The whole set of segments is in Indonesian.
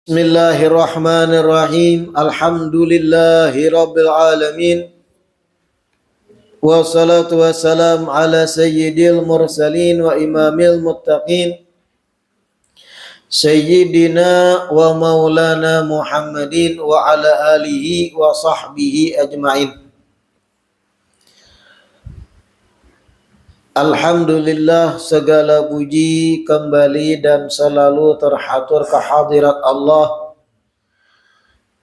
Bismillahirrahmanirrahim. Alhamdulillahi rabbil alamin. Wassalatu wassalam ala sayyidil mursalin wa imamil muttaqin. Sayyidina wa maulana Muhammadin wa ala alihi wa sahbihi ajma'in. Alhamdulillah, segala puji kembali dan selalu terhatur kehadirat Allah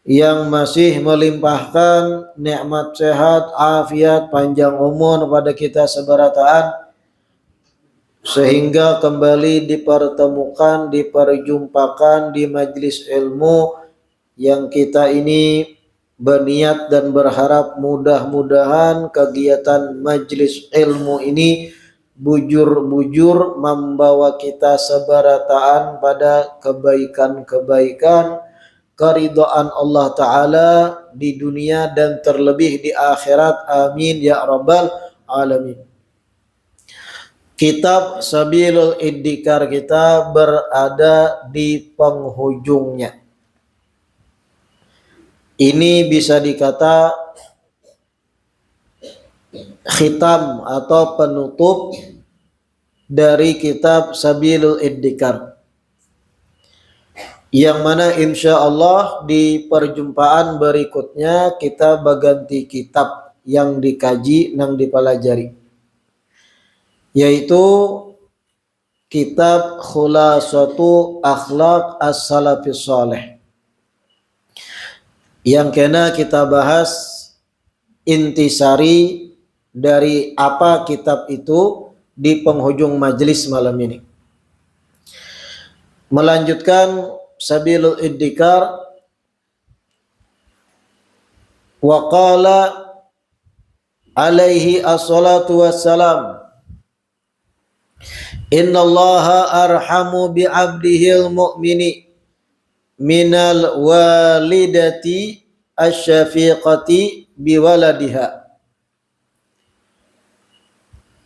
yang masih melimpahkan nikmat sehat, afiat, panjang umur pada kita seberataan, sehingga kembali diperjumpakan di majlis ilmu yang kita ini berniat dan berharap mudah-mudahan kegiatan majlis ilmu ini bujur-bujur membawa kita seberataan pada kebaikan-kebaikan, keridhaan Allah Ta'ala di dunia dan terlebih di akhirat. Amin ya rabbal alamin. Kitab Sabilul Iddikar kita berada di penghujungnya. Ini bisa dikata khitam atau penutup dari kitab Sabilul Iddikar, yang mana insya Allah di perjumpaan berikutnya kita berganti kitab yang dikaji, yang dipelajari, yaitu kitab Khulasatu Akhlaq As-Salafis Saleh, yang kena kita bahas intisari dari apa kitab itu di penghujung majelis malam ini. Melanjutkan Sabilul Iddikar, wa qala alaihi assalatu wassalam, innallaha arhamu bi'abdihil mu'mini minal walidati asyafiqati biwaladiha.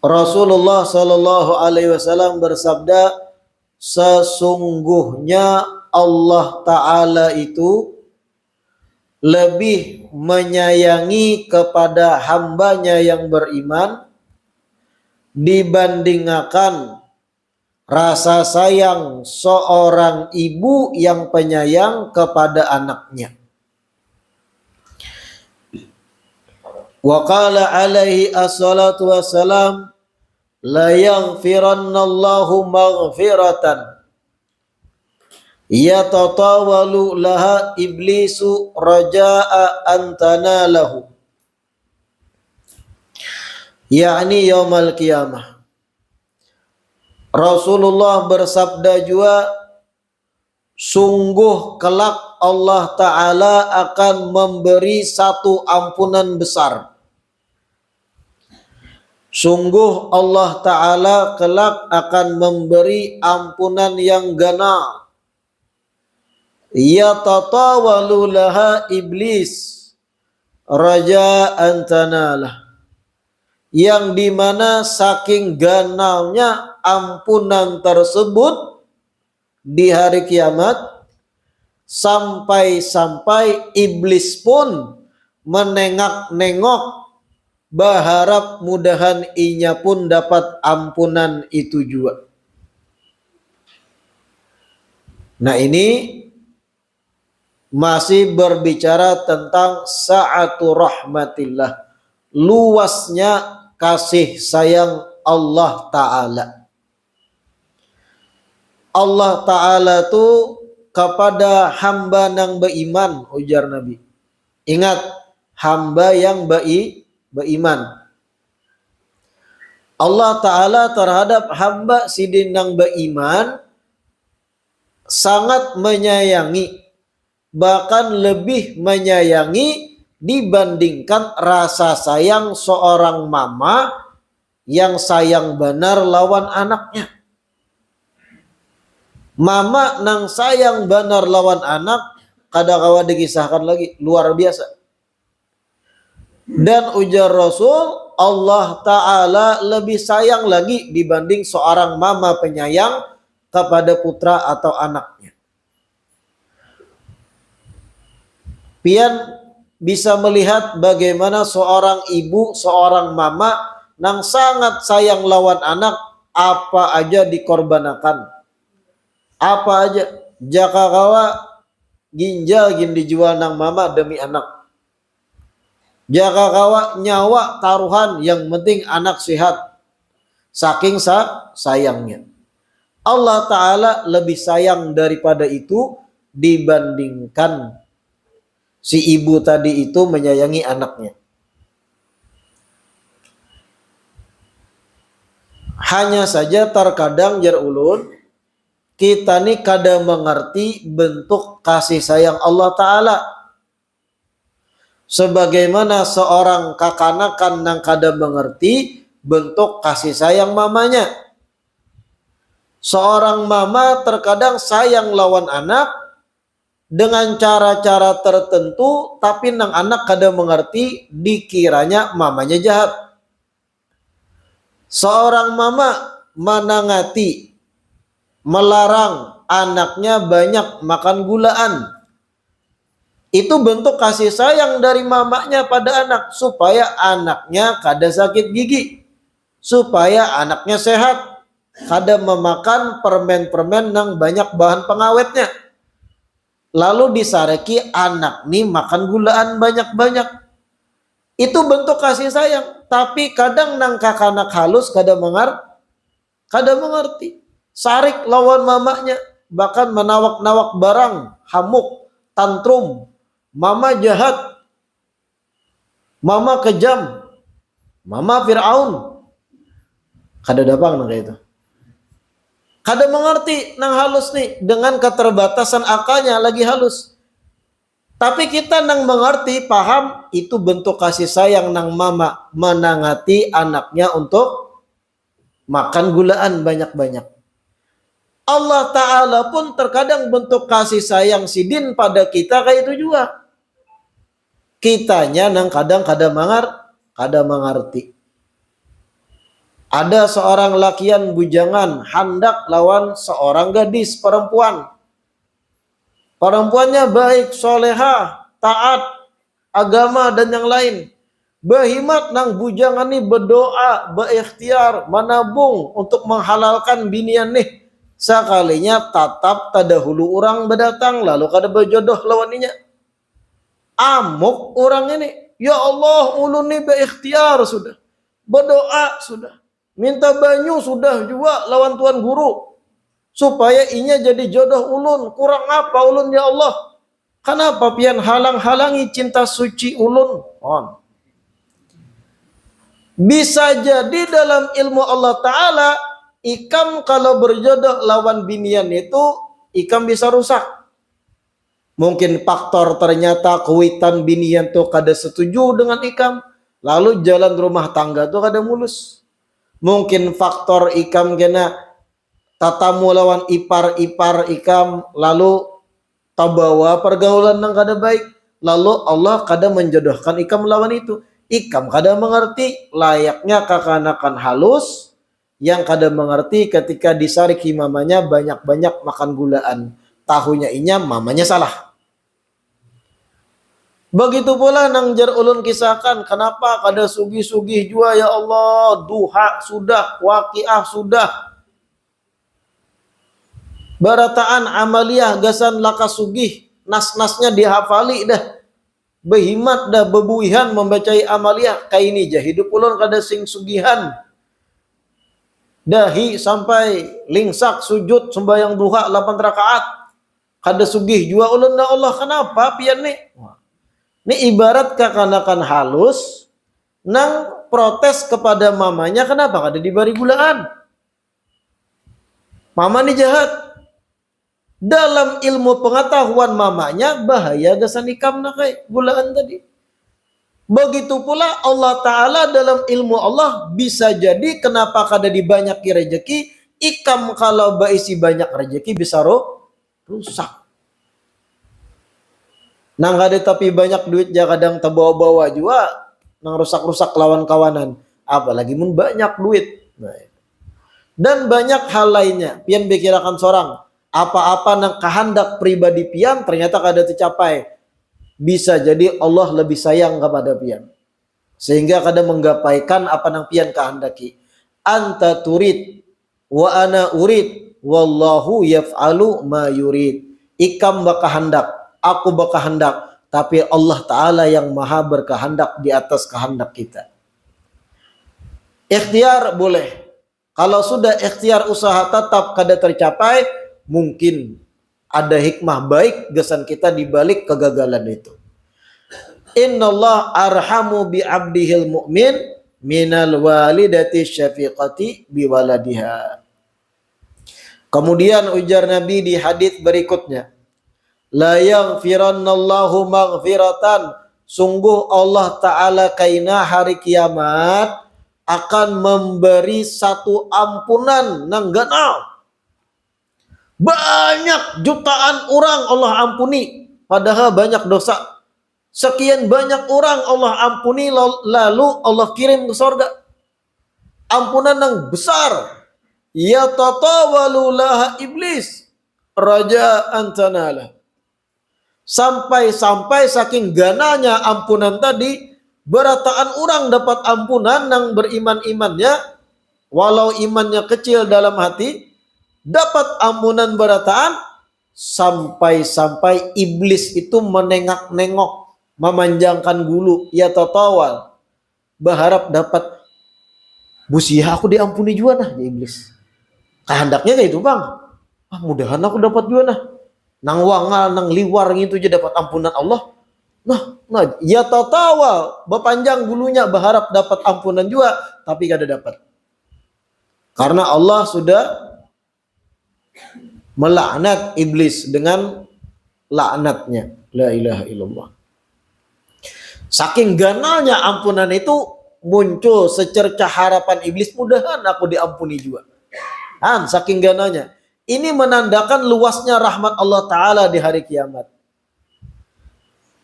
Rasulullah Shallallahu Alaihi Wasallam bersabda, sesungguhnya Allah Ta'ala itu lebih menyayangi kepada hambanya yang beriman dibandingkan rasa sayang seorang ibu yang penyayang kepada anaknya. Wa qala alaihi assalatu wassalam, la yaghfirannallahu maghfiratan yatatawalu laha iblisu raja'a antanalahu, yakni yaumal qiyamah. Rasulullah bersabda juga, sungguh kelak Allah Ta'ala akan memberi satu ampunan besar. Sungguh Allah Ta'ala kelak akan memberi ampunan yang gana. Yatatawalu laha iblis raja'an tanalah, yang dimana saking ganalnya ampunan tersebut di hari kiamat, sampai-sampai iblis pun menengok-nengok berharap mudahan inya pun dapat ampunan itu juga. Nah, ini masih berbicara tentang sa'atu rahmatillah, luasnya kasih sayang Allah Ta'ala. Allah Ta'ala tuh kepada hamba yang beriman, ujar Nabi. Ingat, hamba yang beriman. Allah Ta'ala terhadap hamba sidin yang beriman sangat menyayangi, bahkan lebih menyayangi dibandingkan rasa sayang seorang mama yang sayang benar lawan anaknya. Mama nang sayang benar lawan anak, kadang-kadang dikisahkan lagi, luar biasa. Dan ujar Rasul, Allah Ta'ala lebih sayang lagi dibanding seorang mama penyayang kepada putra atau anaknya. Pian bisa melihat bagaimana seorang ibu, seorang mama nang sangat sayang lawan anak, apa aja dikorbankan. Apa aja jaka kawa ginjal gin dijual nang mama demi anak. Jaka kawa nyawa taruhan, yang penting anak sehat. Saking sayangnya. Allah Ta'ala lebih sayang daripada itu dibandingkan si ibu tadi itu menyayangi anaknya. Hanya saja terkadang jar ulun, kita nih kadang mengerti bentuk kasih sayang Allah Ta'ala. Sebagaimana seorang kakanakan yang kadang mengerti bentuk kasih sayang mamanya. Seorang mama terkadang sayang lawan anak dengan cara-cara tertentu, tapi nang anak kadang mengerti dikiranya mamanya jahat. Seorang mama menangati, melarang anaknya banyak makan gulaan. Itu bentuk kasih sayang dari mamanya pada anak, supaya anaknya kada sakit gigi, supaya anaknya sehat, kada memakan permen-permen yang banyak bahan pengawetnya. Lalu disareki anak nih makan gulaan banyak-banyak. Itu bentuk kasih sayang. Tapi kadang nang kakanak halus kada mengerti. Sarik lawan mamanya, bahkan menawak-nawak barang, hamuk, tantrum. Mama jahat, mama kejam, mama Fir'aun. Kada dapang nang kayak itu. Kada mengerti nang halus nih, dengan keterbatasan akalnya lagi halus. Tapi kita nang mengerti, paham, itu bentuk kasih sayang nang mama menangati anaknya untuk makan gulaan banyak-banyak. Allah Ta'ala pun terkadang bentuk kasih sayang sidin pada kita kayak itu juga. Kitanya nang kadang-kadang kada mengerti. Ada seorang lakian bujangan hendak lawan seorang gadis perempuan. Perempuannya baik, soleha, taat, agama dan yang lain. Behimat nang bujangan ini berdoa, berikhtiar, menabung untuk menghalalkan binian nih. Sekalinya tatap tadahulu orang berdatang, lalu kada berjodoh lawaninya. Amuk orang ini, ya Allah, ulun nih berikhtiar sudah, berdoa sudah, minta banyu sudah juga lawan tuan guru, supaya inya jadi jodoh ulun. Kurang apa ulun ya Allah? Kenapa pian halang-halangi cinta suci ulun? Bisa jadi dalam ilmu Allah Ta'ala, ikam kalau berjodoh lawan binian itu, ikam bisa rusak. Mungkin faktor ternyata kuitan binian tuh kada setuju dengan ikam, lalu jalan rumah tangga tuh kada mulus. Mungkin faktor ikam kena tatamu lawan ipar-ipar ikam, lalu tabawa pergaulan yang kada baik, lalu Allah kada menjodohkan ikam lawan itu. Ikam kada mengerti, layaknya kakanakan halus yang kada mengerti ketika disariki mamanya banyak-banyak makan gulaan. Tahunya inya mamanya salah. Begitu pula nang jar ulun kisahkan, kenapa kada sugih-sugih jua ya Allah, duha sudah, waqiah sudah, barataan amaliyah gasan laka sugih, nas-nasnya dihafali dah, behimat dah bebuihan membacai amaliyah, kayak ini jah hidup ulun kada sing sugihan, dahi sampai lingsak sujud sembahyang duha 8 rakaat, kada sugih jua ulun dah Allah. Kenapa pian nih? Ini ibarat kakanakan halus nang protes kepada mamanya, kenapa kada dibari gulaan? Mama ini jahat. Dalam ilmu pengetahuan mamanya bahaya gasan ikam na kay gulaan tadi. Begitu pula Allah Ta'ala dalam ilmu Allah bisa jadi kenapa kada dibanyaki rejeki, ikam kalau baisi banyak rejeki bisa rusak. Nang kada tapi banyak duit ya kadang terbawa-bawa juga nang rusak-rusak lawan kawanan, apalagi mun banyak duit. Dan banyak hal lainnya pian pikirakan seorang, apa-apa nang kehendak pribadi pian ternyata kada tercapai. bisa jadi Allah lebih sayang kepada pian. Sehingga kadang menggapaikan apa nang pian kehendaki. Anta turid wa ana urid wallahu yaf'alu ma yurid. Ikam berkehendak, aku berkehendak, tapi Allah Ta'ala yang maha berkehendak di atas kehendak kita. Ikhtiar boleh. Kalau sudah ikhtiar usaha tetap kada tercapai, mungkin ada hikmah baik gesan kita di balik kegagalan itu. Innallaha arhamu bi 'abdihil mu'min minal walidati syafiqati bi waladiha. Kemudian ujar Nabi di hadis berikutnya, la yaghfirannallahu maghfiratan, sungguh Allah Ta'ala kaina hari kiamat akan memberi satu ampunan nang ganal. Banyak jutaan orang Allah ampuni, padahal banyak dosa. Sekian banyak orang Allah ampuni, lalu Allah kirim ke surga. Ampunan yang besar. Ya tatawalulaha iblis raja'an tanala. Sampai saking gananya ampunan tadi, berataan orang dapat ampunan yang beriman-imannya, walau imannya kecil dalam hati, dapat ampunan berataan, sampai iblis itu menengok-nengok, memanjangkan gulu, ya tatawal, berharap dapat, busiah aku diampuni juga nah, ya iblis. Kehendaknya kayak itu bang, mudahan aku dapat juga nah, nang wangal, nang liwar gitu aja dapat ampunan Allah. Nah, ya tatawal, berpanjang gulunya, berharap dapat ampunan juga, tapi kada dapat. Karena Allah sudah melaknat iblis dengan laknatnya. La ilaha illallah. Saking ganalnya ampunan itu, muncul secercah harapan iblis, mudahan aku diampuni juga. Saking ganalnya. Ini menandakan luasnya rahmat Allah Ta'ala di hari kiamat.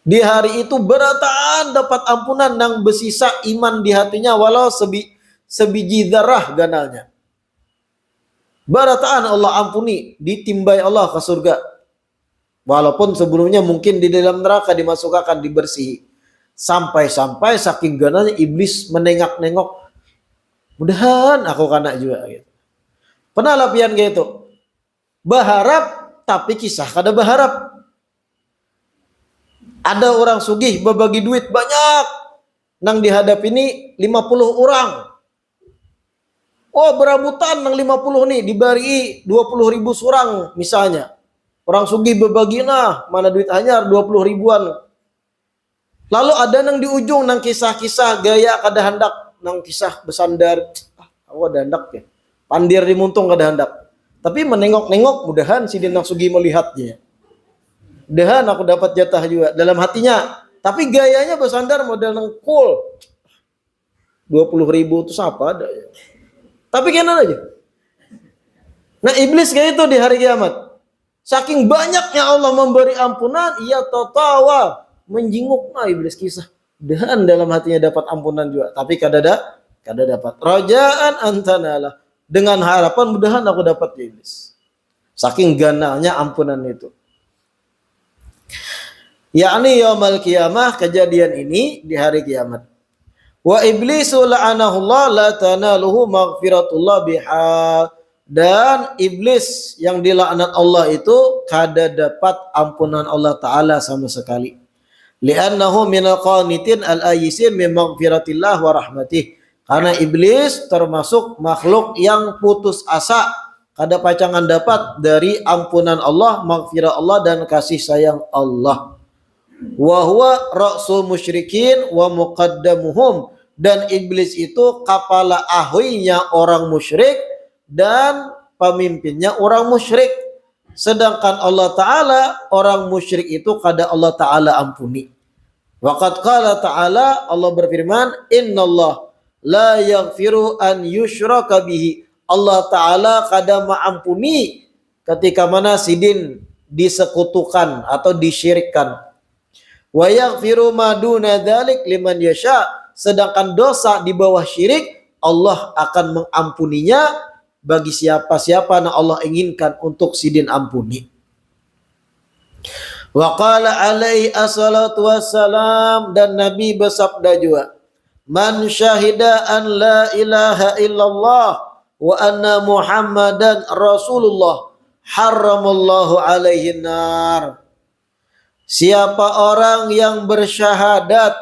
Di hari itu berataan dapat ampunan yang bersisa iman di hatinya, walau sebiji darah ganalnya. Barataan Allah ampuni, ditimbai Allah ke surga. Walaupun sebelumnya mungkin di dalam neraka dimasukkan, dibersihi. Sampai saking gananya iblis menengok-nengok, mudahan aku kena juga gitu. Pernah lapian gitu. Berharap tapi kisah kada berharap. Ada orang sugih berbagi duit banyak, nang dihadap ini 50 orang. Oh, berabutan nang 50 nih, dibari 20 ribu surang misalnya. Orang sugih berbagi, nah mana duit hanya 20 ribuan. Lalu ada nang di ujung nang kisah-kisah gaya kada hendak, nang kisah bersandar, aku ada hendak ya. Pandir dimuntung kada hendak. Tapi menengok-nengok, mudahan si nang sugih melihatnya. Mudahan aku dapat jatah juga dalam hatinya. Tapi gayanya bersandar model nang cool. 20 ribu itu siapa ada ya. Tapi kena aja. Nah iblis kayak itu di hari kiamat. Saking banyaknya Allah memberi ampunan, ia tertawa menjinguk iblis kisah. Dan dalam hatinya dapat ampunan juga. Tapi kada dapat. Rajaan antanalah. Dengan harapan mudahan aku dapat iblis. Saking ganalnya ampunan itu. Yakni yaumul qiyamah, kejadian ini di hari kiamat. Wa iblisu la'anahullah la tanaluhu maghfiratullah biha. Dan iblis yang dilaknat Allah itu kada dapat ampunan Allah Ta'ala sama sekali. Li'annahu minal qanitin al-ayisin min maghfiratillah wa rahmatih. Karena iblis termasuk makhluk yang putus asa, kada pacangan dapat dari ampunan Allah, maghfirah Allah dan kasih sayang Allah. Wa huwa ra'sul musyrikin wa muqaddamuhum, dan iblis itu kepala ahlinya orang musyrik dan pemimpinnya orang musyrik. Sedangkan Allah Ta'ala, orang musyrik itu kada Allah Ta'ala ampuni. Waqad qala Ta'ala, Allah berfirman, Innallah la yaghfiru an yushraka bihi. Allah Ta'ala kada maampuni ketika mana sidin disekutukan atau disyirikkan. Wa yaghfiru ma duna dzalik liman yasha. Sedangkan dosa di bawah syirik Allah akan mengampuninya bagi siapa-siapa yang Allah inginkan untuk sidin ampuni. Wa qala alaihi assalatu wassalam, dan Nabi bersabda juga, man syahida an la ilaha illallah wa anna muhammadan rasulullah haramallahu alaihi nar. Siapa orang yang bersyahadat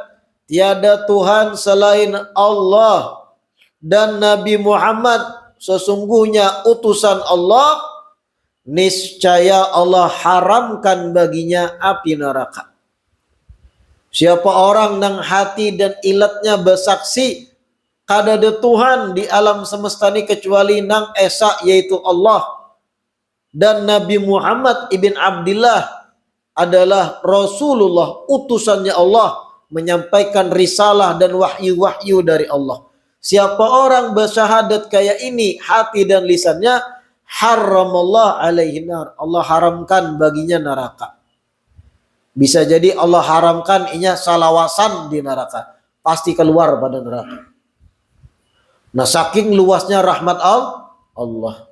tiada Tuhan selain Allah dan Nabi Muhammad sesungguhnya utusan Allah, niscaya Allah haramkan baginya api neraka. Siapa orang nang hati dan ilatnya bersaksi kada ada Tuhan di alam semesta ini kecuali nang esa yaitu Allah, dan Nabi Muhammad ibn Abdillah adalah Rasulullah utusannya Allah menyampaikan risalah dan wahyu-wahyu dari Allah. Siapa orang bersyahadat kayak ini hati dan lisannya, haramallah alaihi nar, Allah haramkan baginya neraka. Bisa jadi Allah haramkan inya salawasan di neraka, pasti keluar pada neraka. Nah, saking luasnya rahmat Allah.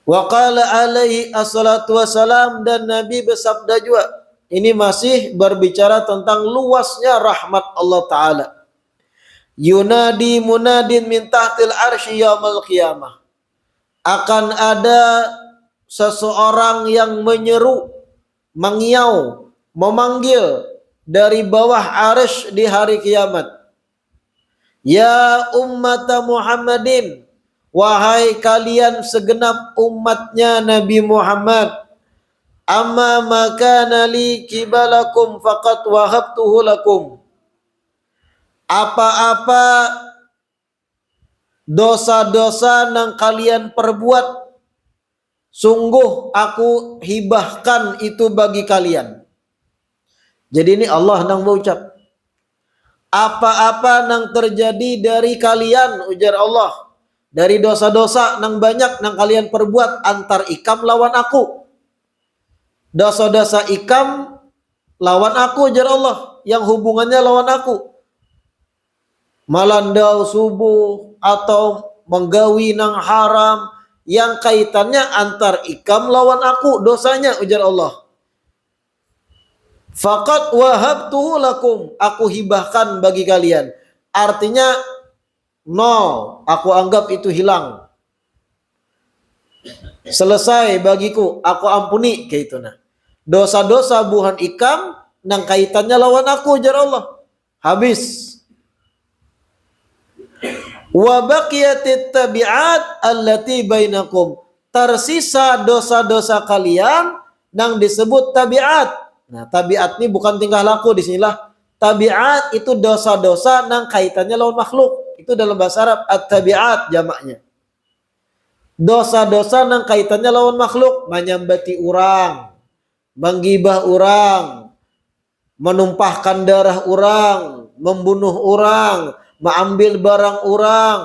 Wa qala alaihi assalatu wassalam, dan Nabi bersabda juga, ini masih berbicara tentang luasnya rahmat Allah Ta'ala. Yunadi munadin min tahtil arsy yaumil qiyamah. Akan ada seseorang yang menyeru, mengiau, memanggil dari bawah arsy di hari kiamat. Ya ummata Muhammadin, wahai kalian segenap umatnya Nabi Muhammad, amma makana li kibalakum faqad wahabtuhu lakum. Apa-apa dosa-dosa yang kalian perbuat, sungguh aku hibahkan itu bagi kalian. Jadi ini Allah yang mengucap, apa-apa yang terjadi dari kalian, ujar Allah, dari dosa-dosa yang banyak yang kalian perbuat, antar ikam lawan aku. Dosa-dosa ikam lawan aku, ujar Allah, yang hubungannya lawan aku. Malandau subuh atau menggawi nang haram yang kaitannya antar ikam lawan aku dosanya, ujar Allah. Faqad wahabtuhu lakum, aku hibahkan bagi kalian. Artinya nol, aku anggap itu hilang. Selesai bagiku, aku ampuni kayak itu nah. Dosa-dosa buhan ikam nang kaitannya lawan aku, ujar Allah. Habis. Wa baqiyatit tabi'at allati bainakum, tersisa dosa-dosa kalian nang disebut tabiat. Nah, tabiat ini bukan tingkah laku, di sinilah tabiat itu dosa-dosa nang kaitannya lawan makhluk. Itu dalam bahasa Arab at-tabiat jamaknya. Dosa-dosa nang kaitannya lawan makhluk, menyambati orang, menggibah orang, menumpahkan darah orang, membunuh orang, mengambil barang orang,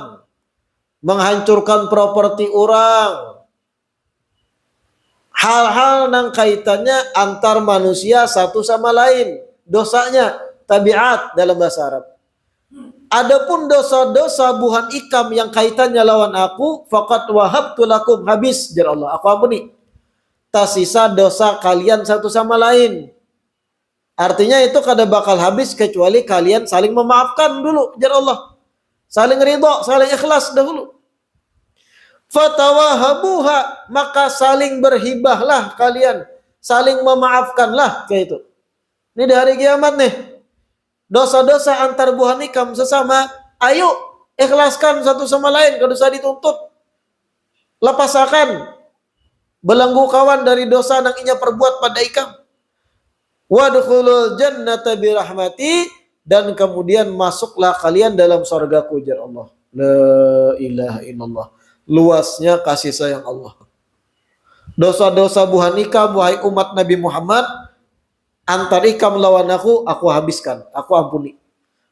menghancurkan properti orang. Hal-hal yang kaitannya antar manusia satu sama lain, dosanya tabiat dalam bahasa Arab. Adapun dosa-dosa buhan ikam yang kaitannya lawan aku, faqad wahabtu lakum, habis jar Allah, aku ampuni. Tersisa dosa kalian satu sama lain. Artinya itu kada bakal habis kecuali kalian saling memaafkan dulu, jar Allah. Saling ridha, saling ikhlas dahulu. Fatawahabuha, maka saling berhibahlah kalian, saling memaafkanlah, kayak itu. Ini di hari kiamat nih. Dosa-dosa antar buhan ikam sesama, ayo ikhlaskan satu sama lain, kalau dosa dituntut. Lepasakan belenggu kawan dari dosa yang inya perbuat pada ikam. Wadkhulul jannata birahmati, dan kemudian masuklah kalian dalam surgaku, jar Allah. La ilaha illallah. Luasnya kasih sayang Allah. Dosa-dosa buhan ikam, wahai umat Nabi Muhammad, antar ikam lawan aku habiskan, aku ampuni.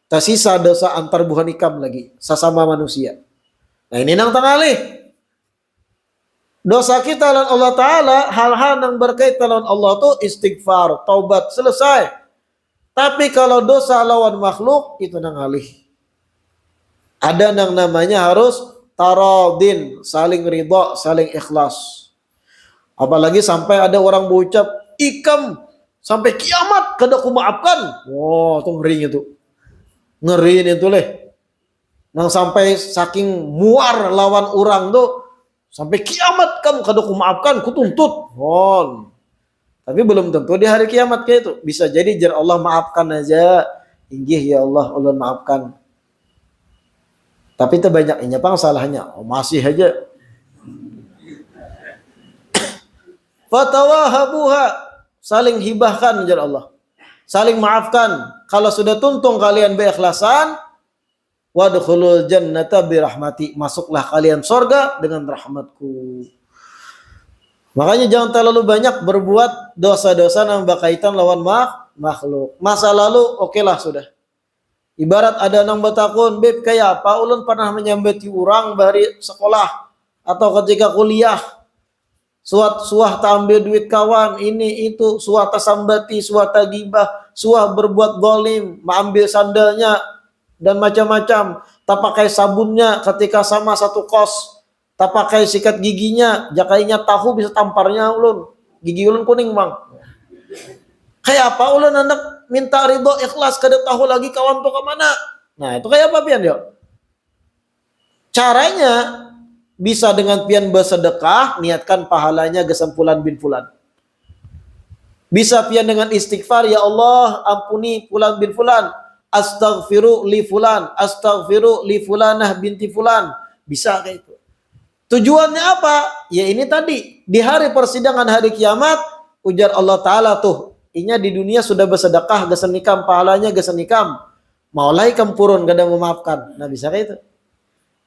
Tersisa dosa antar buhan ikam lagi, sesama manusia. Nah ini nang tengalih. Dosa kita lawan Allah Ta'ala, hal-hal yang berkaitan lawan Allah itu istighfar, taubat, selesai. Tapi kalau dosa lawan makhluk, itu nang alih. Ada yang namanya harus taradin, saling ridha, saling ikhlas. Apalagi sampai ada orang berucap, ikam sampai kiamat kada aku maafkan. Wow, itu ngeri itu. Ngeri itu leh. Nang sampai saking muar lawan orang tuh, sampai kiamat kamu kada aku maafkan, ku tuntut. Oh. Tapi belum tentu di hari kiamat kayak itu. Bisa jadi jar Allah maafkan aja. Inggih ya Allah, Allah maafkan. Tapi itu banyak ini apa salahnya? Oh, masih aja. Fatawahabuha, saling hibahkan jar Allah. Saling maafkan. Kalau sudah tuntung kalian beikhlasan, wadkhulul jannata birahmati, masuklah kalian surga dengan rahmatku. Makanya jangan terlalu banyak berbuat dosa-dosa yang berkaitan lawan makhluk. Masa lalu okelah sudah. Ibarat ada nang batakun, beb kayak apa ulun pernah menyambati orang dari sekolah atau ketika kuliah. Suah tak ambil duit kawan, ini itu, suah tak sambati, suah tak gibah, suah berbuat zalim, mengambil sandalnya dan macam-macam. Tak pakai sabunnya ketika sama satu kos, tak pakai sikat giginya, jakainya tahu bisa tamparnya ulun. Gigi ulun kuning bang. Kayak apa ulun anak minta ridho ikhlas kada tahu lagi kawan tuh kemana. Nah itu kayak apa pian dia? Caranya bisa dengan pian bersedekah, niatkan pahalanya gesan fulan bin fulan. Bisa pian dengan istighfar, ya Allah ampuni fulan bin fulan, astaghfiru li fulan, astaghfiru li fulanah binti fulan. Bisa kayak itu. Tujuannya apa? Ya ini tadi, di hari persidangan hari kiamat, ujar Allah Ta'ala tuh, inya di dunia sudah bersedekah, gesan nikam, pahalanya gesan nikam. Maulai kam purun, gak ada memaafkan. Nah bisa kayak itu.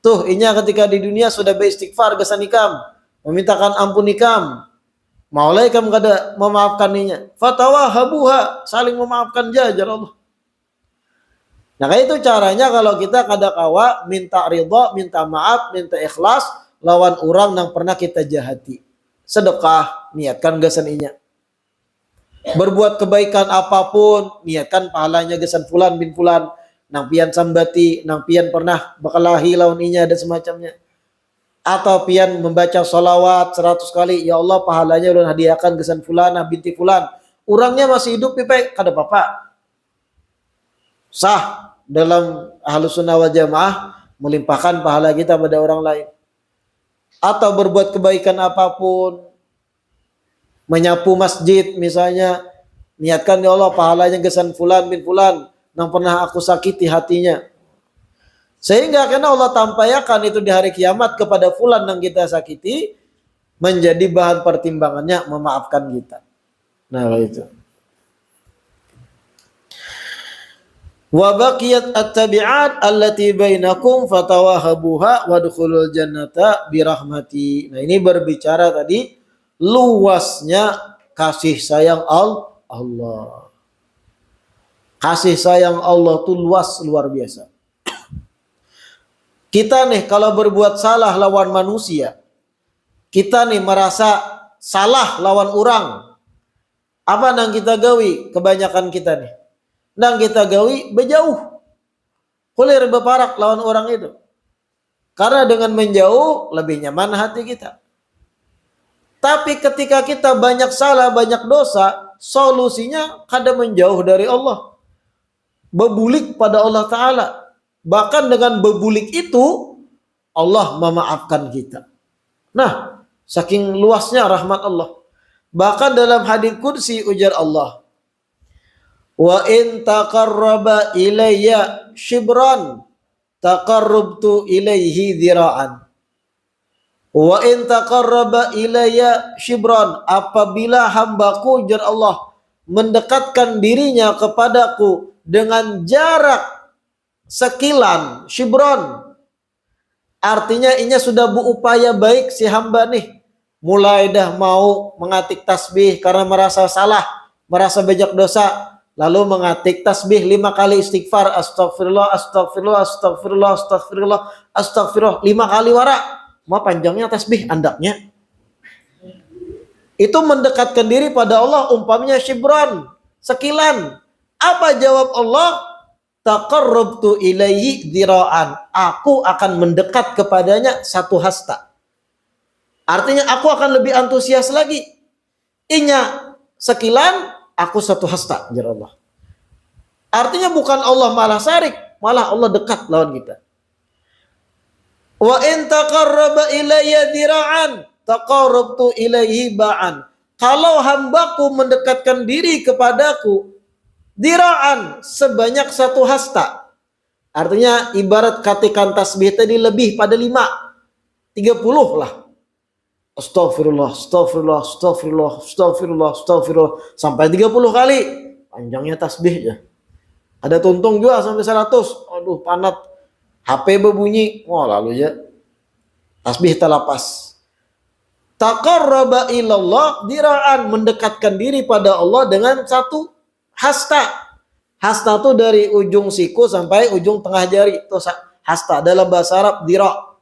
Tuh, inya ketika di dunia sudah beristighfar gesan ikam, memintakan ampun ikam. Maulai kam kada memaafkan inya. Fatawahabuha, saling memaafkan jajar Allah. Nah, kayak itu caranya kalau kita kada kawa minta ridha, minta maaf, minta ikhlas lawan orang yang pernah kita jahati. Sedekah, niatkan gesan inya. Berbuat kebaikan apapun, niatkan pahalanya gesan fulan bin fulan. Nang pian sambati, nang pian pernah bakalahi lawan inya dan semacamnya. Atau pian membaca salawat 100 kali, ya Allah pahalanya ulun hadiahkan gesan fulana binti fulan. Orangnya masih hidup pipe kada apa-apa. Sah dalam Ahlus Sunnah wal Jamaah melimpahkan pahala kita pada orang lain. Atau berbuat kebaikan apapun, menyapu masjid misalnya, niatkan ya Allah pahalanya gesan fulan bin fulan yang pernah aku sakiti hatinya. Sehingga karena Allah tampaikan itu di hari kiamat kepada fulan yang kita sakiti, menjadi bahan pertimbangannya memaafkan kita. Nah itu. Wa baqiyat at-tabi'at allati bainakum fatawahabuha wadkhulul jannata birahmati. Nah ini berbicara tadi luasnya kasih sayang Allah. Kasih sayang Allah itu luar biasa. Kita nih kalau berbuat salah lawan manusia, kita nih merasa salah lawan orang. Apa nang kita gawi? Kebanyakan kita nih. Nang kita gawi berjauh. Kulir beparak lawan orang itu. Karena dengan menjauh lebih nyaman hati kita. Tapi ketika kita banyak salah, banyak dosa, solusinya kada menjauh dari Allah. Bebulik pada Allah Ta'ala. Bahkan dengan bebulik itu, Allah memaafkan kita. Nah, saking luasnya rahmat Allah. Bahkan dalam hadits qudsi ujar Allah, wa in taqarraba ilayya shibran, taqarrubtu ilaihi dhira'an. Wa in taqarraba ilayya shibran, apabila hambaku ujar Allah mendekatkan dirinya kepadaku dengan jarak sekilan shibron, artinya inya sudah berupaya baik si hamba nih, mulai dah mau mengatik tasbih karena merasa salah, merasa banyak dosa, lalu mengatik tasbih 5 kali istighfar, astagfirullah, astagfirullah, astagfirullah, astagfirullah, astagfirullah 5 kali warak. Mau panjangnya tasbih andaknya. Itu mendekatkan diri pada Allah umpamanya shibron, sekilan. Apa jawab Allah? Taqarrabtu ilaihi dzira'an. Aku akan mendekat kepadanya 1 hasta. Artinya aku akan lebih antusias lagi. Inya sekilan, aku satu hasta, jar Allah. Artinya bukan Allah malah sarik, malah Allah dekat lawan kita. Wa in taqarraba ilayya dira'an, taqarrabtu ilaihi ba'an. Kalau hambaku mendekatkan diri kepadaku, dira'an, sebanyak satu hasta. Artinya ibarat katikan tasbih tadi lebih pada 30 lah. Astagfirullah, astagfirullah, astagfirullah, astagfirullah, astagfirullah. Sampai 30 kali. Panjangnya tasbih ya. Ada tuntung juga sampai 100. Aduh, panat. HP berbunyi. Wah, lalu ya. Tasbih terlepas. Taqarraba ilallah dira'an. Mendekatkan diri pada Allah dengan satu hasta. Hasta itu dari ujung siku sampai ujung tengah jari. Itu hasta. Dalam bahasa Arab, dira'.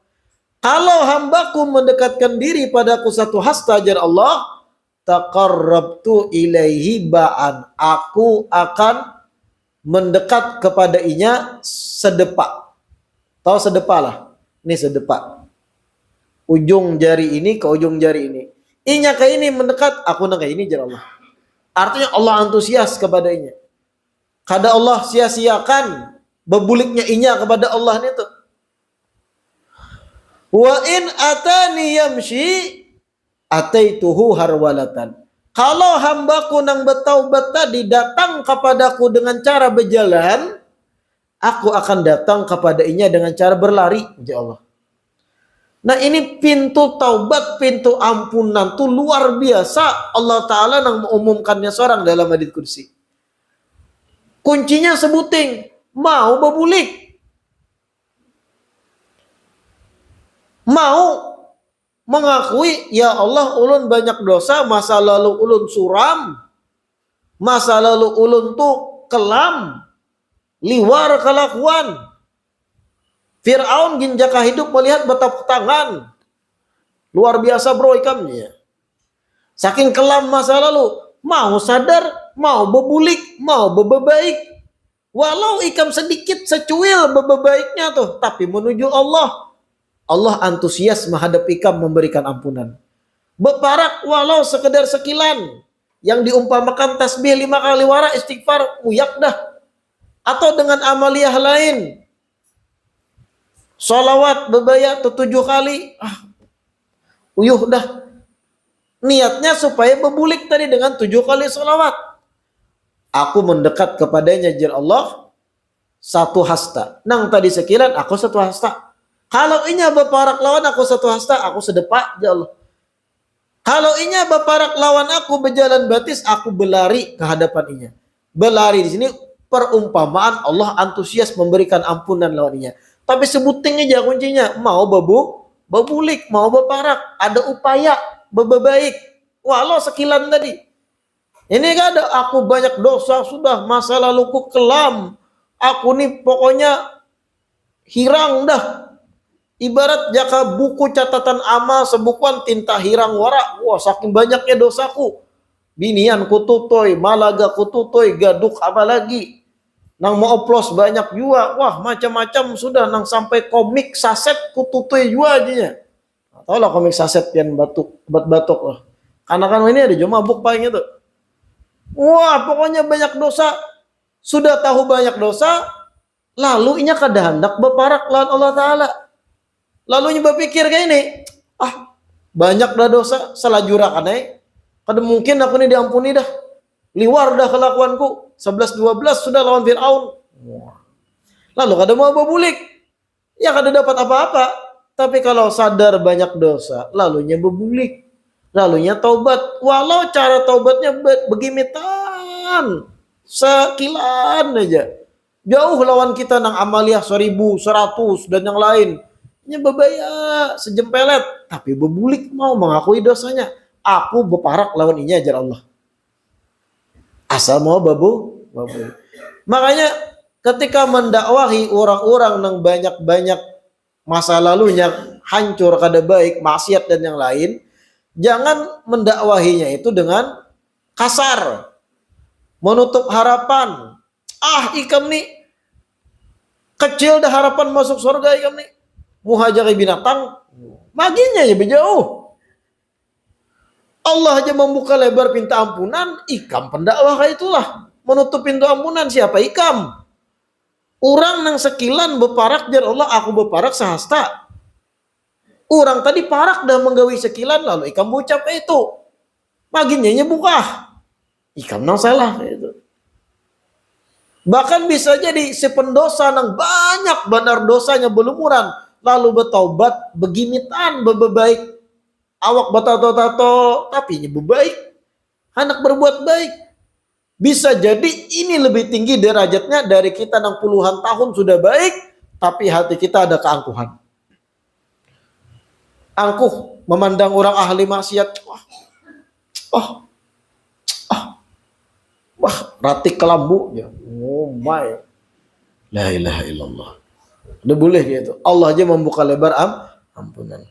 Kalau hambaku mendekatkan diri padaku satu hasta, jar Allah, taqarrabtu ilaihi ba'an. Aku akan mendekat kepada inya sedepak. Tahu sedepak lah? Ini sedepak. Ujung jari ini ke ujung jari ini. Inya ke ini mendekat, aku ke ini, jar Allah. Artinya Allah antusias kepada inya. Kada Allah sia-siakan bebuliknya inya kepada Allah itu. Wa in atani yamshi ataituhu harwalatan. Kalau hambaku nang bertaubat tadi datang kepadaku dengan cara berjalan, aku akan datang kepada inya dengan cara berlari, ya Allah. Nah, ini pintu taubat, pintu ampunan tuh luar biasa. Allah Ta'ala nang mengumumkannya seorang dalam hadits qudsi. Kuncinya sebuting, mau berbulik. Mau mengakui, ya Allah, ulun banyak dosa, masa lalu ulun suram, masa lalu ulun tuh kelam, liwar kelakuan. Fir'aun ginjaka hidup melihat bertepuk tangan. Luar biasa bro ikamnya. Saking kelam masa lalu, mau sadar, mau berbulik, mau berbaik. Walau ikam sedikit secuil berbaiknya tuh, tapi menuju Allah. Allah antusias menghadap ikam memberikan ampunan. Beparak walau sekedar sekilan. Yang diumpamakan tasbih 5 kali wara istighfar, uyak dah. Atau dengan amaliyah lain. Sholawat bebayat 7 kali. Uyuh dah. Niatnya supaya berbulik tadi dengan 7 kali sholawat. Aku mendekat kepadanya, jar Allah, satu hasta. Nang tadi sekilan, aku satu hasta. Kalau inya berparak lawan aku satu hasta, aku sedepak, ya Allah. Kalau inya berparak lawan aku berjalan batis, aku berlari ke hadapan inya. Berlari di sini perumpamaan Allah antusias memberikan ampunan lawan inya. Tapi sebuting aja kuncinya, mau berbulik, mau berparak, ada upaya berbaik. Walau sekilan tadi. Ini kan ada aku banyak dosa sudah, masa laluku kelam. Aku nih pokoknya hirang dah. Ibarat jaka buku catatan amal sebukuan tinta hirang wara. Wah, saking banyaknya dosaku. Binian kututoy, malaga kututoy, gaduk apa lagi. Nang mau oplos banyak juga. Wah, macam-macam sudah. Nang sampai komik saset kututoy juga aja. Tahu lah komik saset yang batuk lah. Karena kan ini ada cuma mabuk paling itu. Wah, pokoknya banyak dosa. Sudah tahu banyak dosa, lalu inya kada hendak berparak lawan Allah Ta'ala. Lalu nyoba pikir kayak ini, banyak dah dosa, salah jurakan kada mungkin aku ini diampuni dah. Liwar dah kelakuanku, 11-12 sudah lawan Fir'aun. Lalu kada mau berbulik, ya kada dapat apa-apa. Tapi kalau sadar banyak dosa, lalunya berbulik, lalunya taubat. Walau cara taubatnya begimitan, sekilan aja. Jauh lawan kita nang amaliyah 1100 dan yang lain. Bebaya sejempelet, tapi berbulik mau mengakui dosanya. Aku berparak lawan inya, ajar Allah. Asal mau berbulik. Makanya ketika mendakwahi orang-orang yang banyak-banyak masa lalunya hancur kada baik, maksiat dan yang lain, jangan mendakwahinya itu dengan kasar, menutup harapan. Ikam nih kecil dah harapan masuk surga ikam nih. Muhajari binatang, maginya ya berjauh. Allah aja membuka lebar pintu ampunan, ikam pendakwah itulah. Menutup pintu ampunan siapa? Ikam. Orang nang sekilan beparak jar Allah, aku beparak sahasta. Orang tadi parak dah menggawi sekilan, lalu ikam ucap itu. Maginya buka. Ikam nang salah itu. Bahkan bisa jadi si pendosa nang banyak benar dosanya belumuran, lalu bertaubat begimitan bebaik, awak batato-tato tapi bebaik, anak berbuat baik. Bisa jadi ini lebih tinggi derajatnya dari kita nang puluhan tahun sudah baik tapi hati kita ada keangkuhan. Angkuh memandang orang ahli maksiat, wah, ratik kelambu ya. Oh my. La ilaha illallah. Udah boleh gitu. Allah aja membuka lebar ampunan.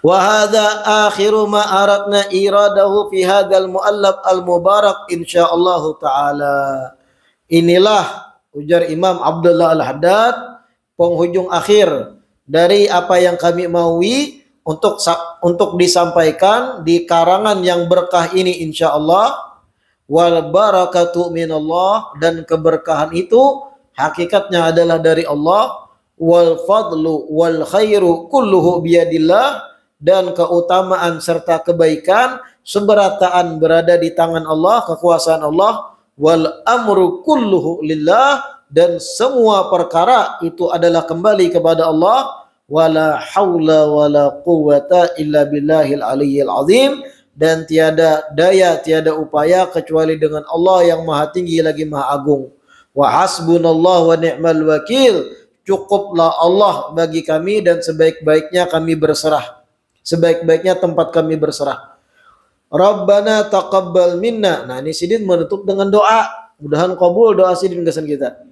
Wa hadza akhiru ma aradna iradahu fi hadzal muallaf al mubarak insyaallah taala. Inilah ujar Imam Abdullah Al-Haddad penghujung akhir dari apa yang kami maui untuk disampaikan di karangan yang berkah ini insyaallah. Wal barakatu minallah, dan keberkahan itu hakikatnya adalah dari Allah. Wal fadlu wal khairu kulluhu biyadillah, dan keutamaan serta kebaikan seberataan berada di tangan Allah, kekuasaan Allah. Wal amru kulluhu lillah, dan semua perkara itu adalah kembali kepada Allah. Wala haula wala quwwata illa billahil aliyyil azim, dan tiada daya, tiada upaya kecuali dengan Allah yang maha tinggi lagi maha agung. Wa hasbunallah wa ni'mal wakil, cukuplah Allah bagi kami dan sebaik-baiknya kami berserah, sebaik-baiknya tempat kami berserah. Rabbana taqabbal minna. Nah ini Sidin menutup dengan doa, mudahan kabul doa Sidin kesan kita.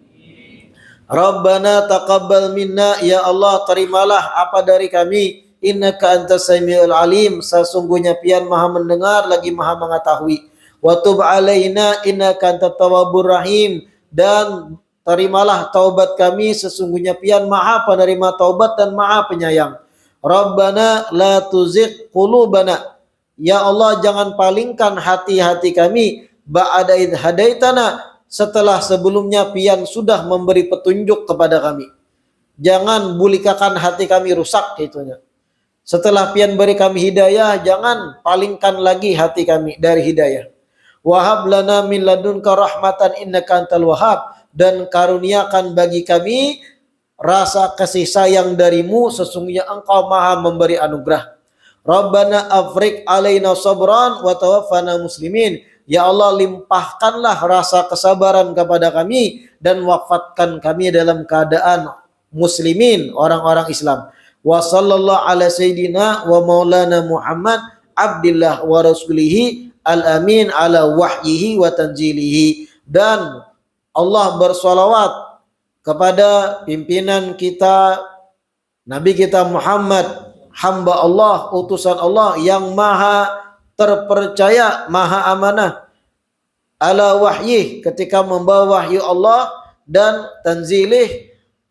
Rabbana taqabbal minna, ya Allah terimalah apa dari kami. Innaka antas samiul alim, sesungguhnya pian maha mendengar lagi maha mengetahui. Wa tub alaina innaka antat tawwabur rahim, dan terimalah taubat kami, sesungguhnya pian maha penerima taubat dan maha penyayang. Rabbana la tuzigh qulubana, ya Allah jangan palingkan hati-hati kami ba'da id hadaitana, setelah sebelumnya pian sudah memberi petunjuk kepada kami. Jangan bulikakan hati kami rusak itunya. Setelah pian beri kami hidayah, jangan palingkan lagi hati kami dari hidayah. Wahab lana min ladunka rahmatan innaka antal wahhab, dan karuniakan bagi kami rasa kasih sayang darimu, sesungguhnya engkau maha memberi anugerah. Rabbana afriq alaina sabran wa tawaffana muslimin, ya Allah limpahkanlah rasa kesabaran kepada kami dan wafatkan kami dalam keadaan muslimin, orang-orang Islam. Wa sallallahu ala sayyidina wa maulana Muhammad abdillah wa rasulihi al-amin ala wahyihi wa tanzilihi, dan Allah bersolawat kepada pimpinan kita Nabi kita Muhammad, hamba Allah, utusan Allah yang maha terpercaya, maha amanah, ala wahyi ketika membawa wahyu Allah, dan tanzilih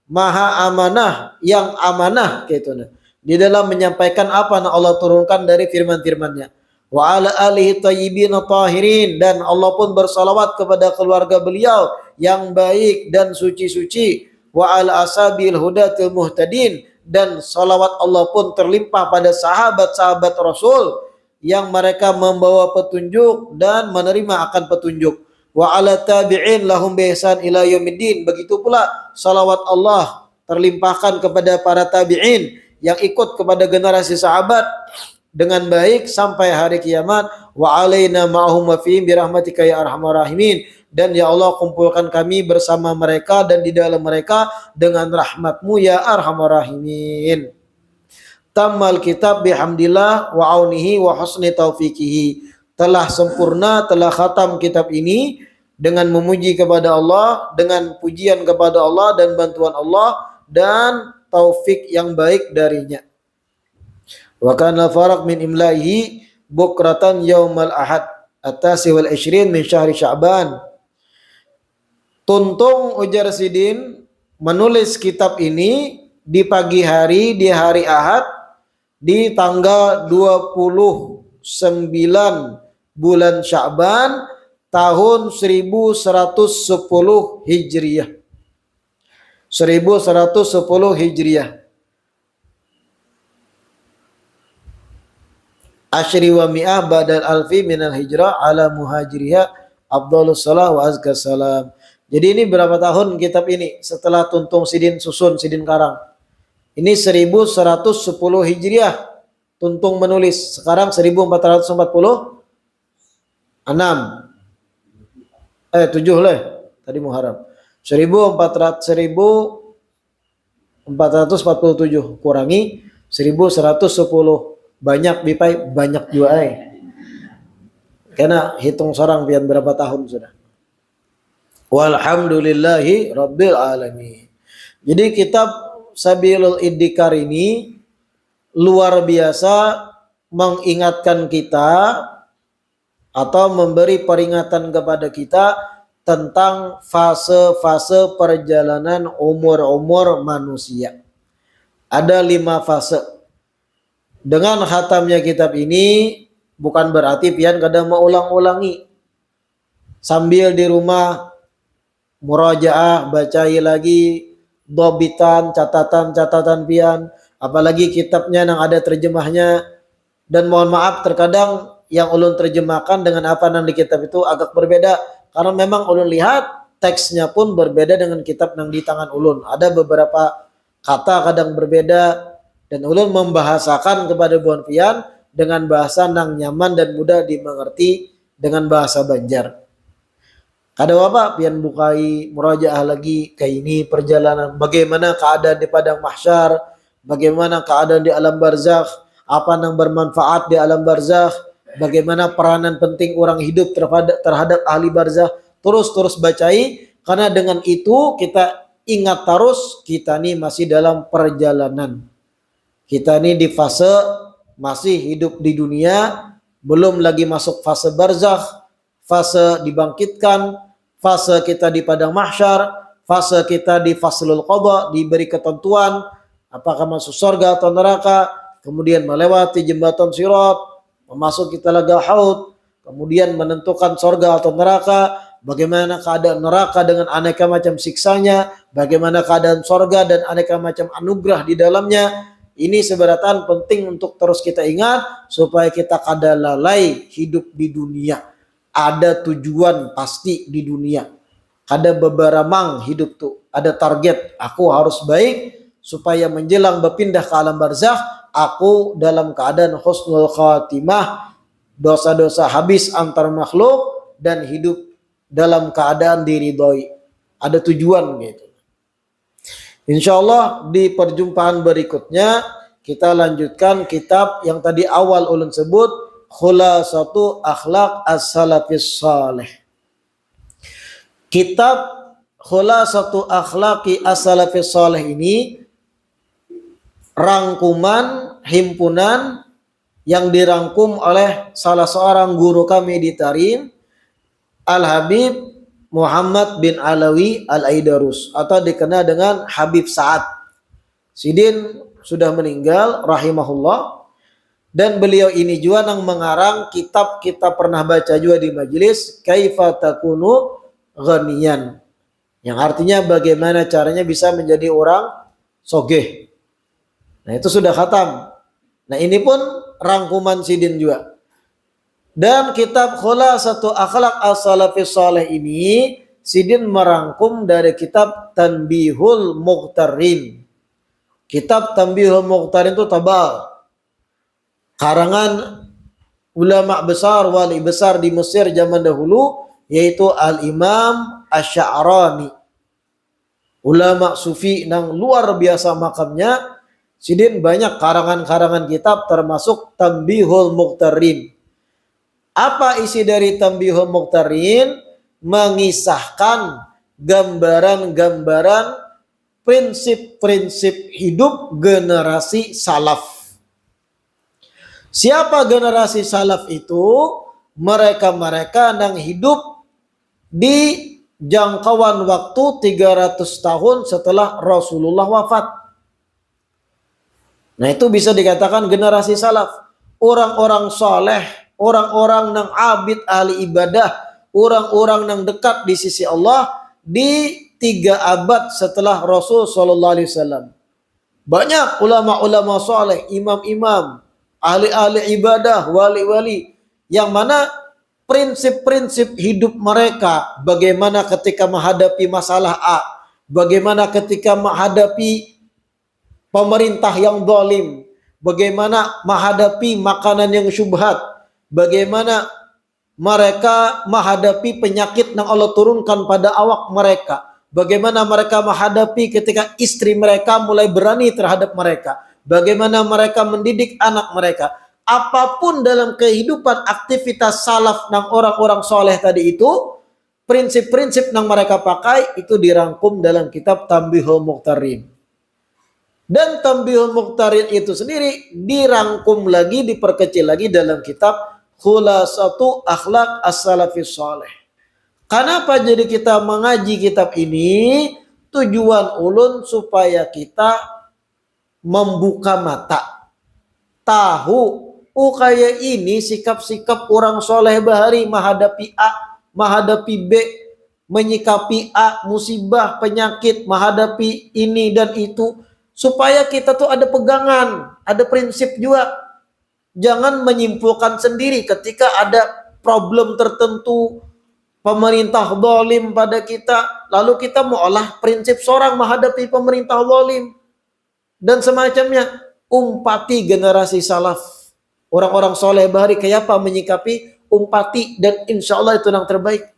maha amanah yang amanah gitu nah, di dalam menyampaikan apa yang Allah turunkan dari firman-firmannya. Wa ala alihi thayyibin tahirin, dan Allah pun bersalawat kepada keluarga beliau yang baik dan suci-suci. Wa ala asabil hudatil muhtadin, dan salawat Allah pun terlimpah pada sahabat-sahabat Rasul yang mereka membawa petunjuk dan menerima akan petunjuk. Wa ala tabi'in lahum bi ihsan ila yaumiddin, begitu pula salawat Allah terlimpahkan kepada para tabi'in yang ikut kepada generasi sahabat dengan baik sampai hari kiamat. Wa alaina ma'hum wa fihim bi rahmatika ya arhamar rahimin, dan ya Allah kumpulkan kami bersama mereka dan di dalam mereka dengan rahmat-Mu ya arhamar rahimin. Tamal kitab bihamdillah wa aunihi wa husni taufiqihi, telah sempurna, telah khatam kitab ini dengan memuji kepada Allah, dengan pujian kepada Allah dan bantuan Allah dan taufik yang baik darinya. Wa kana faraq min imlaihi bukratan yaumal ahad at-tasi wal 20 min syahri Sya'ban. Tuntung ujar Sidin menulis kitab ini di pagi hari di hari Ahad di tanggal 20 bulan Sya'ban tahun 1110 Hijriah. 1110 Hijriah. Asyri wa mi'ah badal alfi minal hijrah ala muhajiriha afdhalus salah wa azka salam. Jadi ini berapa tahun kitab ini setelah Tuntung Sidin susun, Sidin karang. Ini 1110 Hijriah Tuntung menulis. Sekarang 1446. 7 lah. Tadi Muharram. 1447 kurangi 1110. Banyak bipai, banyak juga karena hitung seorang pian berapa tahun sudah. Walhamdulillahi rabbil alamin. Jadi kitab Sabilul Iddikar ini luar biasa mengingatkan kita atau memberi peringatan kepada kita tentang fase-fase perjalanan umur-umur manusia. Ada 5 fase. Dengan khatamnya kitab ini bukan berarti pian kadang mau ulang-ulangi. Sambil di rumah murajaah, bacai lagi dobitan, catatan-catatan pian, apalagi kitabnya yang ada terjemahnya. Dan mohon maaf terkadang yang ulun terjemahkan dengan apa yang di kitab itu agak berbeda karena memang ulun lihat teksnya pun berbeda dengan kitab yang di tangan ulun. Ada beberapa kata kadang berbeda. Dan ulun membahasakan kepada buan pian dengan bahasa yang nyaman dan mudah dimengerti dengan bahasa Banjar. Kada apa pian bukai murajaah lagi kayak ini perjalanan bagaimana keadaan di padang mahsyar, bagaimana keadaan di alam barzakh, apa yang bermanfaat di alam barzakh, bagaimana peranan penting orang hidup terhadap ahli barzakh. Terus bacai karena dengan itu kita ingat terus kita nih masih dalam perjalanan. Kita ini di fase masih hidup di dunia, belum lagi masuk fase barzakh, fase dibangkitkan, fase kita di padang mahsyar, fase kita di faslul qadha, diberi ketentuan apakah masuk surga atau neraka, kemudian melewati jembatan sirat, memasuki telaga haud, kemudian menentukan surga atau neraka, bagaimana keadaan neraka dengan aneka macam siksanya, bagaimana keadaan surga dan aneka macam anugerah di dalamnya. Ini seberatan penting untuk terus kita ingat supaya kita kada lalai hidup di dunia. Ada tujuan pasti di dunia. Ada bebaramang hidup tuh. Ada target. Aku harus baik supaya menjelang berpindah ke alam barzakh aku dalam keadaan husnul khatimah, dosa-dosa habis antar makhluk dan hidup dalam keadaan diridhoi. Ada tujuan gitu. Insyaallah di perjumpaan berikutnya kita lanjutkan kitab yang tadi awal ulun sebut, Khulasatu Akhlaq As-Salafis Saleh. Kitab Khulasatu Akhlaqi As-Salafis Saleh ini rangkuman himpunan yang dirangkum oleh salah seorang guru kami di Tarim, Al-Habib Muhammad bin Alawi Al-Aidarus atau dikenal dengan Habib Sa'ad. Sidin sudah meninggal rahimahullah, dan beliau ini juga yang mengarang kitab kita pernah baca juga di majelis, Kaifa Takunu Ghaniyan, yang artinya bagaimana caranya bisa menjadi orang sogeh. Nah itu sudah khatam. Nah ini pun rangkuman Sidin juga. Dan kitab Khulasatu Akhlaq As-Salafis Saleh ini Sidin merangkum dari kitab Tanbihul Mughtarin. Kitab Tanbihul Mughtarin itu tebal. Karangan ulama besar, wali besar di Mesir zaman dahulu, yaitu Al-Imam Asy-Sya'rani. Ulama sufi yang luar biasa makamnya. Sidin banyak karangan-karangan kitab termasuk Tanbihul Mughtarin. Apa isi dari Tanbihul Mughtarin? Mengisahkan gambaran-gambaran prinsip-prinsip hidup generasi salaf. Siapa generasi salaf itu? Mereka-mereka yang hidup di jangkauan waktu 300 tahun setelah Rasulullah wafat. Nah itu bisa dikatakan generasi salaf. orang-orang soleh, orang-orang yang abid ahli ibadah, orang-orang yang dekat di sisi Allah di 3 abad setelah Rasul Sallallahu Alaihi Wasallam. Banyak ulama-ulama soleh, imam-imam, ahli-ahli ibadah, wali-wali, yang mana prinsip-prinsip hidup mereka, bagaimana ketika menghadapi masalah A, bagaimana ketika menghadapi pemerintah yang zalim, bagaimana menghadapi makanan yang syubhat, bagaimana mereka menghadapi penyakit yang Allah turunkan pada awak mereka, bagaimana mereka menghadapi ketika istri mereka mulai berani terhadap mereka, bagaimana mereka mendidik anak mereka. Apapun dalam kehidupan aktivitas salaf dan orang-orang soleh tadi itu, prinsip-prinsip yang mereka pakai itu dirangkum dalam kitab Tanbihul Muqtarin. Dan Tanbihul Muqtarin itu sendiri dirangkum lagi, diperkecil lagi dalam kitab Khulasatu Akhlaq As-Salafis Saleh. Kenapa jadi kita mengaji kitab ini? Tujuan ulun supaya kita membuka mata, tahu kayak ini sikap-sikap orang soleh bahari menghadapi A, menghadapi B, menyikapi A, musibah, penyakit, menghadapi ini dan itu, supaya kita tuh ada pegangan, ada prinsip juga. Jangan menyimpulkan sendiri ketika ada problem tertentu, pemerintah zalim pada kita, lalu kita mau olah prinsip seorang menghadapi pemerintah zalim dan semacamnya. Umpati generasi salaf, orang-orang soleh bahari kayak apa menyikapi, umpati, dan insya Allah itu yang terbaik.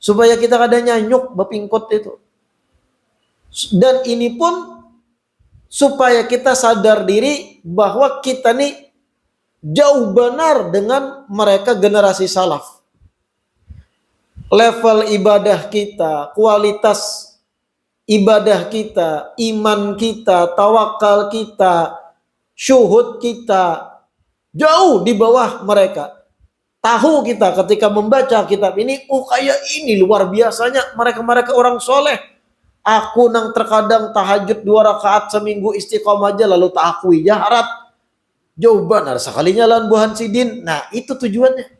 Supaya kita kadang nyanyuk bepingkot itu. Dan ini pun supaya kita sadar diri bahwa kita nih jauh benar dengan mereka generasi salaf. Level ibadah kita, kualitas ibadah kita, iman kita, tawakal kita, syuhud kita, jauh di bawah mereka. Tahu kita ketika membaca kitab ini, kayak ini luar biasanya mereka-mereka orang soleh. Aku nang terkadang tahajud 2 rakaat seminggu istiqomah aja lalu tak akui jaharat. Jauh benar sekalinya lan buhan sidin. Nah itu tujuannya.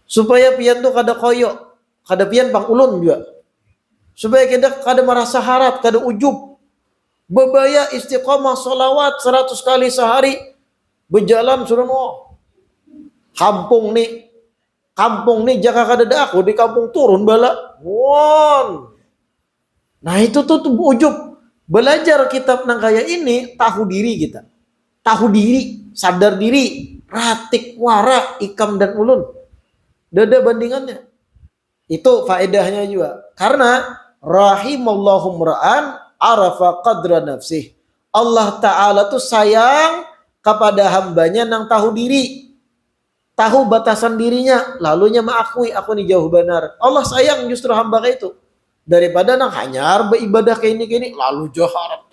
Supaya pian tuh kada koyo, kada pian pang ulun juga. Supaya kita kada merasa harat, kada ujub. Bebaya istiqomah solawat 100 kali sehari. Berjalan sudah mau. Kampung nih jaka kada aku di kampung turun bala. Won. Nah itu tuh ujub. Belajar kitab nang kayak ini, tahu diri kita. Tahu diri, sadar diri, ratik, wara, ikam dan ulun. Dada bandingannya. Itu faedahnya juga. Karena rahimallahu mra'an arafa qadra nafsih. Allah Ta'ala tuh sayang kepada hambanya yang tahu diri. Tahu batasan dirinya. Lalunya mengakui aku nih jauh benar. Allah sayang justru hamba kayak itu. Daripada nang hanyar beribadah kayak ini. Lalu jahat.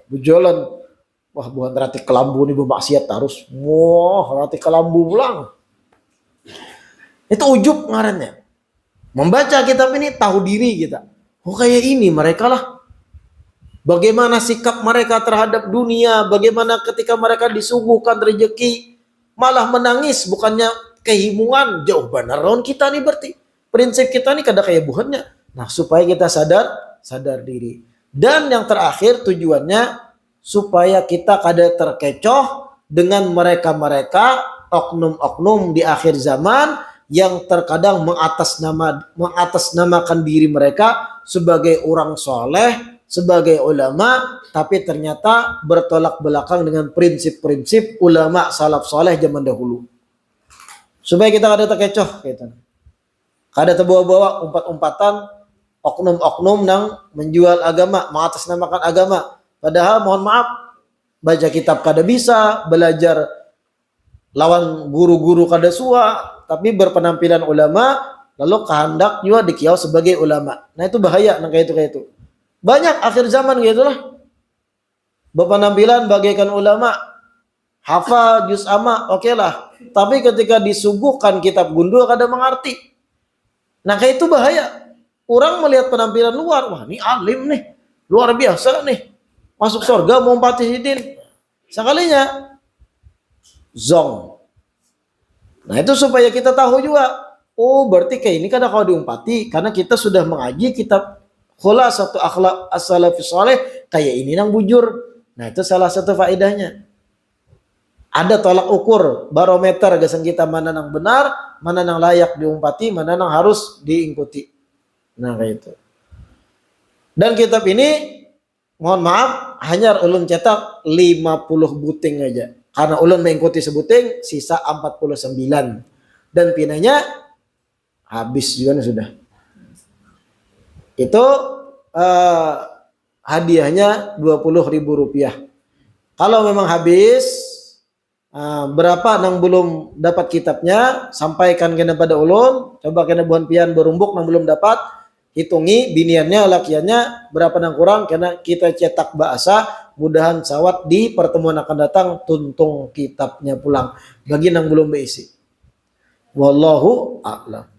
Berjalan. Wah bukan rati kelambu nih bermaksiat harus. Wah rati kelambu pulang. Itu ujub ngarannya. Membaca kitab ini tahu diri kita. Kayak ini mereka lah. Bagaimana sikap mereka terhadap dunia, bagaimana ketika mereka disuguhkan rezeki malah menangis, bukannya kehimungan. Jauh benar lawan kita nih berarti. Prinsip kita nih kada kayak buhannya. Nah, supaya kita sadar diri. Dan yang terakhir tujuannya supaya kita kada terkecoh dengan mereka-mereka oknum-oknum di akhir zaman yang terkadang mengatasnamakan diri mereka sebagai orang soleh, sebagai ulama, tapi ternyata bertolak belakang dengan prinsip-prinsip ulama salaf soleh zaman dahulu. Supaya kita kada terkecoh, kada terbawa-bawa umpat-umpatan oknum-oknum yang menjual agama, mengatasnamakan agama. Padahal mohon maaf, baca kitab kada bisa, belajar lawan guru-guru kada suah, tapi berpenampilan ulama, lalu kehendak juga dikiau sebagai ulama. Nah itu bahaya nang kayak itu. Banyak akhir zaman gitu lah. Berpenampilan bagaikan ulama, hafal juz amma, oke lah. Tapi ketika disuguhkan kitab gundul kada mengerti. Nah kayak itu bahaya. Orang melihat penampilan luar, wah ini alim nih, luar biasa nih. masuk surga mau Fatih Hidin. Sekalinya zong. Nah itu supaya kita tahu juga, oh berarti kayak ini kan kalau diumpati karena kita sudah mengaji kitab Khulasatu Akhlaq As-Salafus Saleh kayak ini nang bujur. Nah itu salah satu faedahnya. Ada tolak ukur barometer gasan kita mana nang benar, mana nang layak diumpati, mana nang harus diikuti. Nah kayak itu. Dan kitab ini mohon maaf hanya ulun cetak 50 buting aja. Karena ulun mengikuti sebuting sisa 49. Dan pinanya habis juga sudah. Itu hadiahnya Rp20.000. Kalau memang habis berapa nang belum dapat kitabnya sampaikan kena pada ulun, coba kena buhan pian berumbuk nang belum dapat, hitungi biniannya lakiannya berapa nang kurang karena kita cetak bahasa, mudahan sawat di pertemuan akan datang tuntung kitabnya pulang bagi nang belum berisi. Wallahu a'lam.